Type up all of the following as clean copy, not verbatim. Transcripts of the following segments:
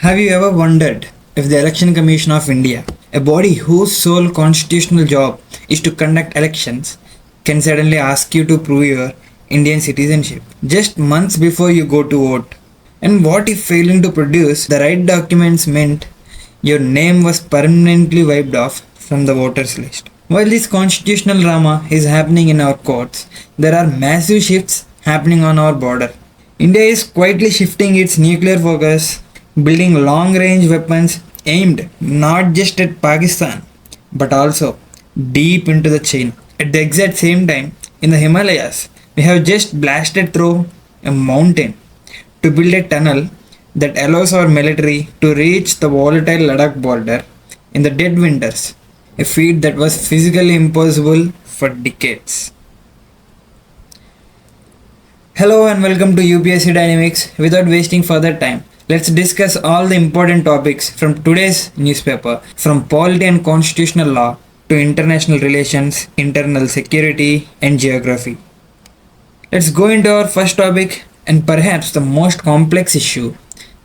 Have you ever wondered if the Election Commission of India, a body whose sole constitutional job is to conduct elections, can suddenly ask you to prove your Indian citizenship just months before you go to vote? And what if failing to produce the right documents meant your name was permanently wiped off from the voters list? While this constitutional drama is happening in our courts, there are massive shifts happening on our border. India is quietly shifting its nuclear focus, building long-range weapons aimed not just at Pakistan but also deep into the China. At the exact same time, in the Himalayas, we have just blasted through a mountain to build a tunnel that allows our military to reach the volatile Ladakh border in the dead winters, a feat that was physically impossible for decades. Hello and welcome to UPSC Dynamics. Without wasting further time, let's discuss all the important topics from today's newspaper, from polity and constitutional law to international relations, internal security, and geography. Let's go into our first topic and perhaps the most complex issue,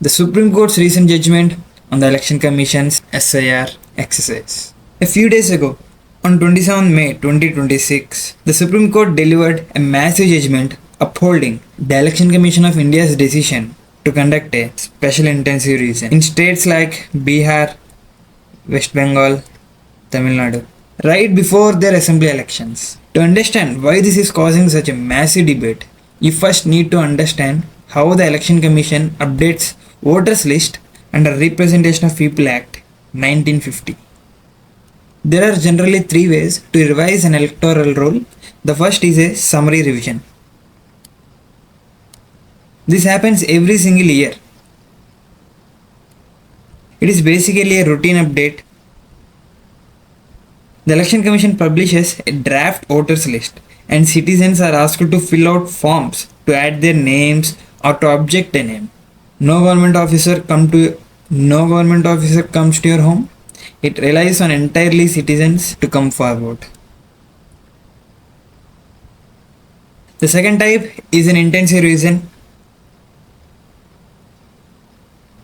the Supreme Court's recent judgment on the Election Commission's SIR exercise. A few days ago, on 27 May 2026, the Supreme Court delivered a massive judgment upholding the Election Commission of India's decision to conduct a special intensive revision in states like Bihar, West Bengal, Tamil Nadu, right before their assembly elections. To understand why this is causing such a massive debate, you first need to understand how the Election Commission updates voters list under Representation of People Act 1950. There are generally three ways to revise an electoral roll. The first is a summary revision. This happens every single year. It is basically a routine update. The Election Commission publishes a draft voters list and citizens are asked to fill out forms to add their names or to object a name. No government officer comes to your home. It relies on entirely citizens to come forward. The second type is an intensive revision.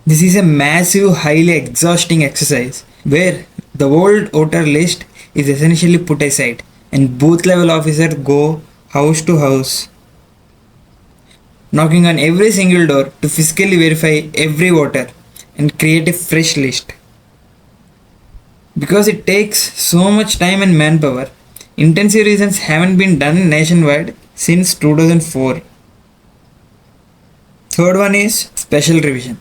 This is a massive, highly exhausting exercise where the old voter list is essentially put aside and booth level officers go house to house, knocking on every single door to physically verify every voter and create a fresh list. Because it takes so much time and manpower, intensive revisions haven't been done nationwide since 2004. Third one is special revision.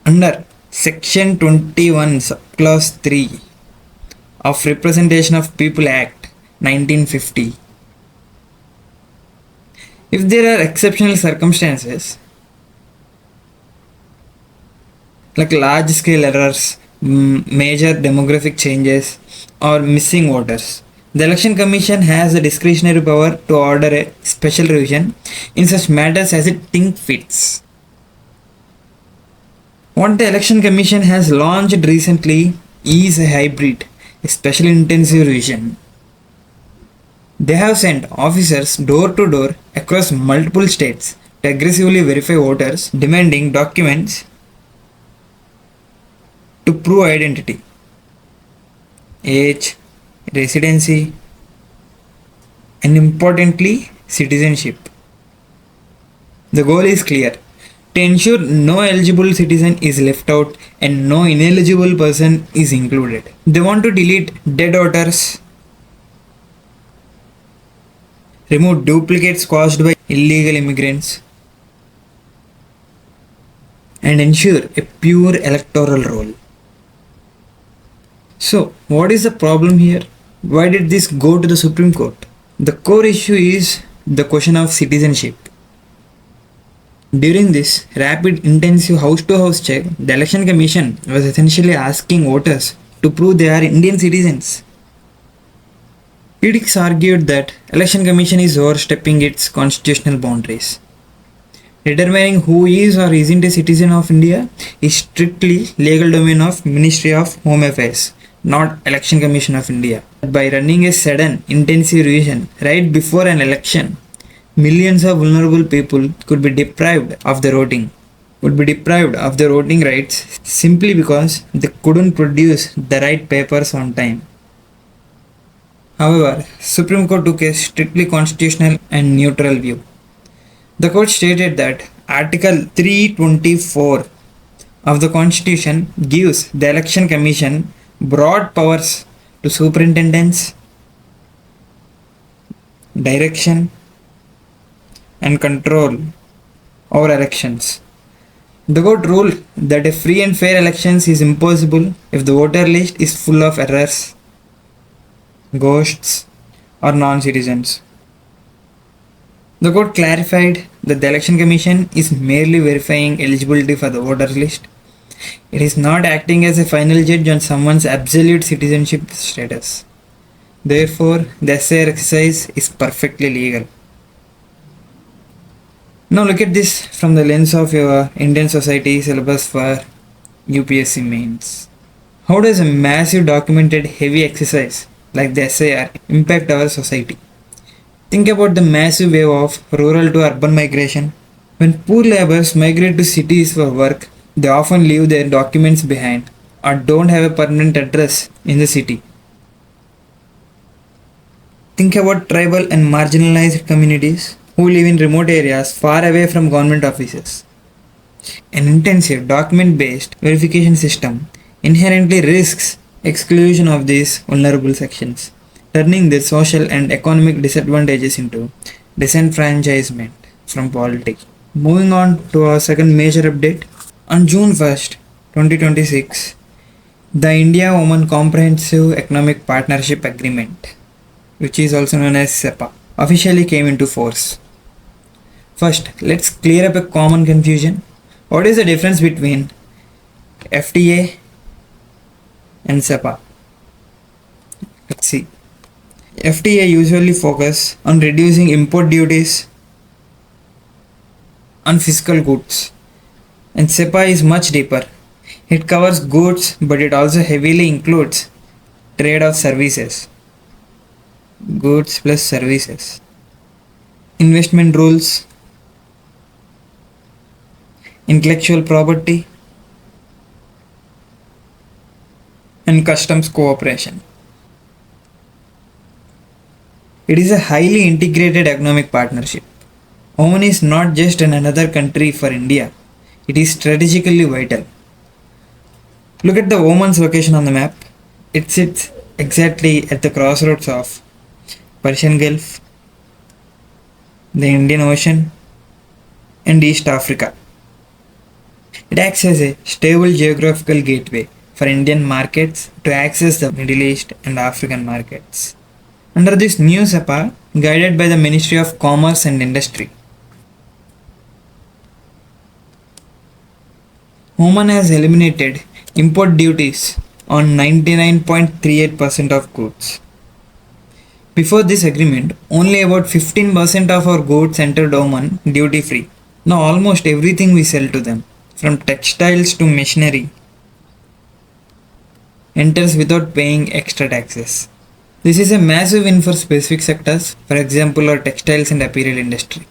Under Section 21 Clause 3 of Representation of People Act 1950, if there are exceptional circumstances like large scale errors, major demographic changes, or missing voters, the Election Commission has the discretionary power to order a special revision in such matters as it thinks fits. What the Election Commission has launched recently is a hybrid, a special intensive revision. They have sent officers door to door across multiple states to aggressively verify voters, demanding documents to prove identity, age, residency, and importantly, citizenship. The goal is clear: to ensure no eligible citizen is left out and no ineligible person is included. They want to delete dead voters, remove duplicates caused by illegal immigrants, and ensure a pure electoral roll. So, what is the problem here? Why did this go to the Supreme Court? The core issue is the question of citizenship. During this rapid intensive house-to-house check, the Election Commission was essentially asking voters to prove they are Indian citizens. Critics argued that Election Commission is overstepping its constitutional boundaries. Determining who is or isn't a citizen of India is strictly legal domain of Ministry of Home Affairs, not Election Commission of India. By running a sudden intensive revision right before an election, millions of vulnerable people could be deprived of their voting. would be deprived of their voting rights simply because they couldn't produce the right papers on time. However, Supreme Court took a strictly constitutional and neutral view. The court stated that Article 324 of the Constitution gives the Election Commission broad powers to superintendence, direction, and control over elections. The court ruled that a free and fair elections is impossible if the voter list is full of errors, ghosts, or non-citizens. The court clarified that the Election Commission is merely verifying eligibility for the voters list. It is not acting as a final judge on someone's absolute citizenship status. Therefore, the SIR exercise is perfectly legal. Now look at this from the lens of your Indian society syllabus for UPSC Mains. How does a massive documented heavy exercise like the SIR impact our society? Think about the massive wave of rural to urban migration. When poor laborers migrate to cities for work, they often leave their documents behind or don't have a permanent address in the city. Think about tribal and marginalized communities who live in remote areas far away from government offices. An intensive document-based verification system inherently risks exclusion of these vulnerable sections, turning their social and economic disadvantages into disenfranchisement from polity. Moving on to our second major update. On June 1st, 2026, the India-Oman Comprehensive Economic Partnership Agreement, which is also known as SEPA, officially came into force. First, let's clear up a common confusion. What is the difference between FTA and SEPA? Let's see. FTA usually focus on reducing import duties on physical goods, and SEPA is much deeper. It covers goods, but it also heavily includes trade of services. Goods plus services. Investment rules, intellectual property, and customs cooperation. It is a highly integrated economic partnership. Oman is not just another country for India, it is strategically vital. Look at the Oman's location on the map. It sits exactly at the crossroads of Persian Gulf, the Indian Ocean, and East Africa. It acts as a stable geographical gateway for Indian markets to access the Middle East and African markets. Under this new SEPA, guided by the Ministry of Commerce and Industry, Oman has eliminated import duties on 99.38% of goods. Before this agreement, only about 15% of our goods entered Oman duty free. Now almost everything we sell to them, from textiles to machinery, enters without paying extra taxes. This is a massive win for specific sectors, for example our textiles and apparel industry.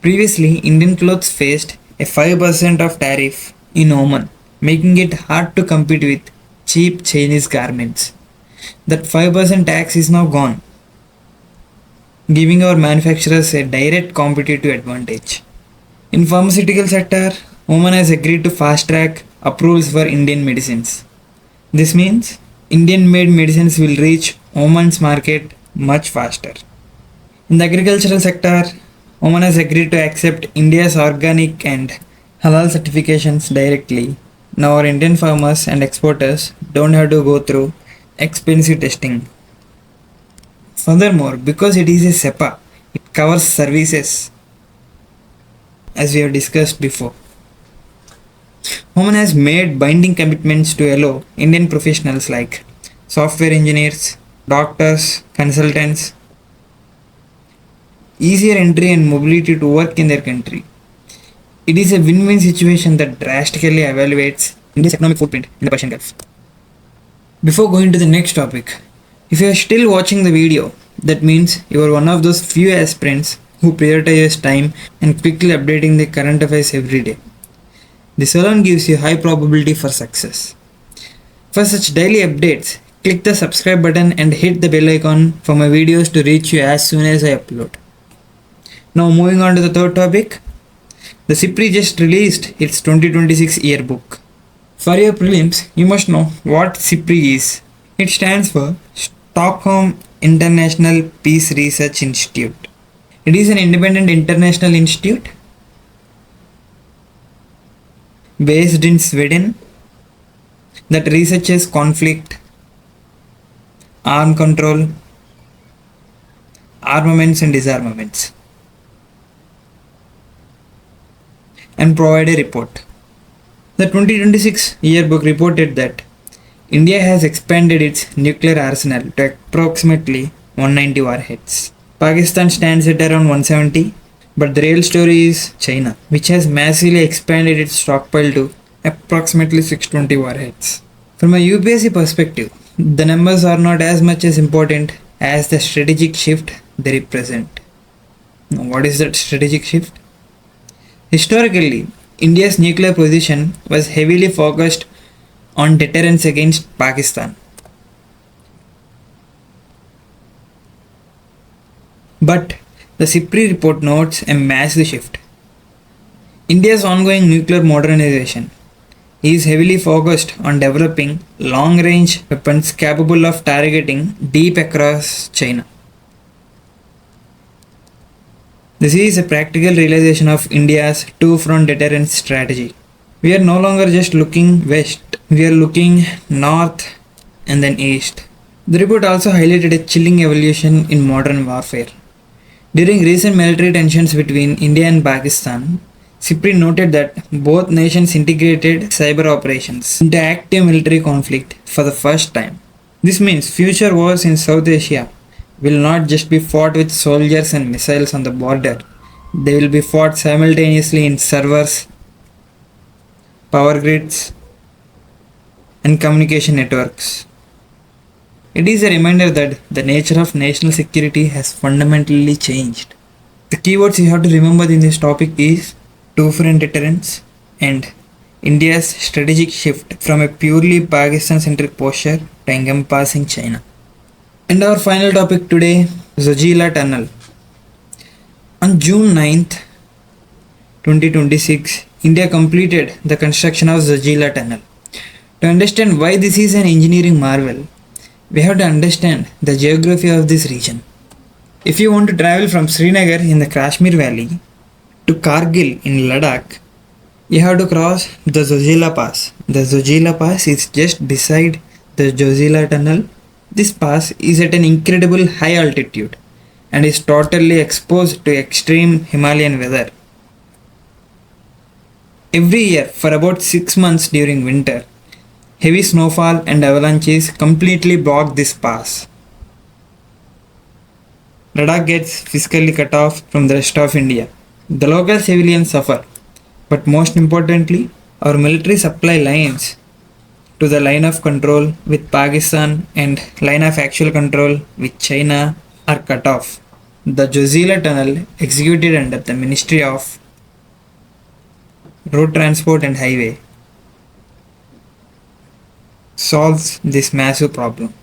Previously, Indian clothes faced a 5% of tariff in Oman, making it hard to compete with cheap Chinese garments. That 5% tax is now gone, giving our manufacturers a direct competitive advantage. In pharmaceutical sector, Oman has agreed to fast-track approvals for Indian medicines. This means Indian-made medicines will reach Oman's market much faster. In the agricultural sector, Oman has agreed to accept India's organic and halal certifications directly. Now our Indian farmers and exporters don't have to go through expensive testing. Furthermore, because it is a SEPA, it covers services, as we have discussed before. Oman has made binding commitments to allow Indian professionals like software engineers, doctors, consultants, easier entry and mobility to work in their country. It is a win-win situation that drastically evaluates India's economic footprint in the Persian Gulf. Before going to the next topic, if you are still watching the video, that means you are one of those few aspirants who prioritize time and quickly updating the current affairs every day. This alone gives you high probability for success. For such daily updates, click the subscribe button and hit the bell icon for my videos to reach you as soon as I upload. Now moving on to the third topic. The SIPRI just released its 2026 yearbook. For your prelims, you must know what SIPRI is. It stands for Stockholm International Peace Research Institute. It is an independent international institute based in Sweden that researches conflict, arm control, armaments and disarmaments, and provide a report. The 2026 yearbook reported that India has expanded its nuclear arsenal to approximately 190 warheads. Pakistan stands at around 170, but the real story is China, which has massively expanded its stockpile to approximately 620 warheads. From a UPSC perspective, the numbers are not as much as important as the strategic shift they represent. Now, what is that strategic shift? Historically, India's nuclear position was heavily focused on deterrence against Pakistan. But the SIPRI report notes a massive shift. India's ongoing nuclear modernization is heavily focused on developing long-range weapons capable of targeting deep across China. This is a practical realization of India's two-front deterrence strategy. We are no longer just looking west, we are looking north and then east. The report also highlighted a chilling evolution in modern warfare. During recent military tensions between India and Pakistan, SIPRI noted that both nations integrated cyber operations into active military conflict for the first time. This means future wars in South Asia will not just be fought with soldiers and missiles on the border, they will be fought simultaneously in servers, power grids, and communication networks. It is a reminder that the nature of national security has fundamentally changed. The keywords you have to remember in this topic is two-front deterrence and India's strategic shift from a purely Pakistan-centric posture to encompassing China. And our final topic today, Zojila Tunnel. On June 9th, 2026, India completed the construction of Zojila Tunnel. To understand why this is an engineering marvel, we have to understand the geography of this region. If you want to travel from Srinagar in the Kashmir Valley to Kargil in Ladakh, you have to cross the Zojila Pass. The Zojila Pass is just beside the Zojila Tunnel. This pass is at an incredible high altitude and is totally exposed to extreme Himalayan weather. Every year for about 6 months during winter, heavy snowfall and avalanches completely block this pass. Ladakh gets physically cut off from the rest of India. The local civilians suffer, but most importantly, our military supply lines to the line of control with Pakistan and line of actual control with China are cut off. The Zojila Tunnel, executed under the Ministry of Road Transport and Highway, solves this massive problem.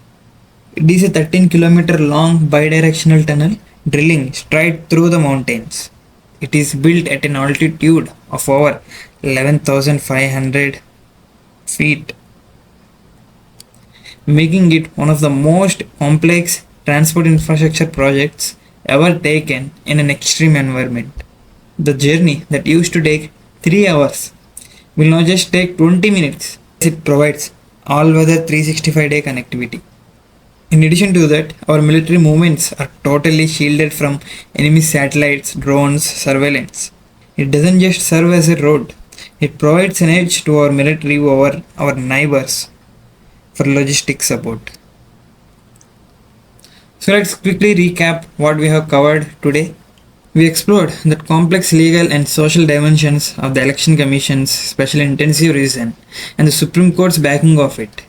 It is a 13-kilometer long bidirectional tunnel drilling straight through the mountains. It is built at an altitude of over 11,500 feet, making it one of the most complex transport infrastructure projects ever taken in an extreme environment. The journey that used to take 3 hours will now just take 20 minutes. It provides all-weather 365-day connectivity. In addition to that, our military movements are totally shielded from enemy satellites, drones, surveillance. It doesn't just serve as a road, it provides an edge to our military over our neighbors for logistic support. So let's quickly recap what we have covered today. We explored the complex legal and social dimensions of the Election Commission's special intensive reason and the Supreme Court's backing of it.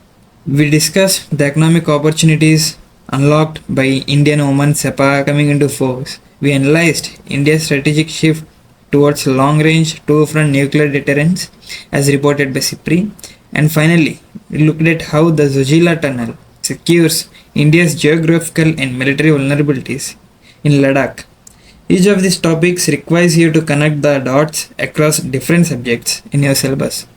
We discussed the economic opportunities unlocked by Indian Oman SEPA coming into force. We analyzed India's strategic shift towards long-range two-front nuclear deterrence as reported by CIPRI. And finally, we looked at how the Zojila Tunnel secures India's geographical and military vulnerabilities in Ladakh. Each of these topics requires you to connect the dots across different subjects in your syllabus.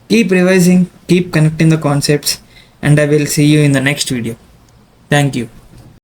Keep revising, keep connecting the concepts, and I will see you in the next video. Thank you.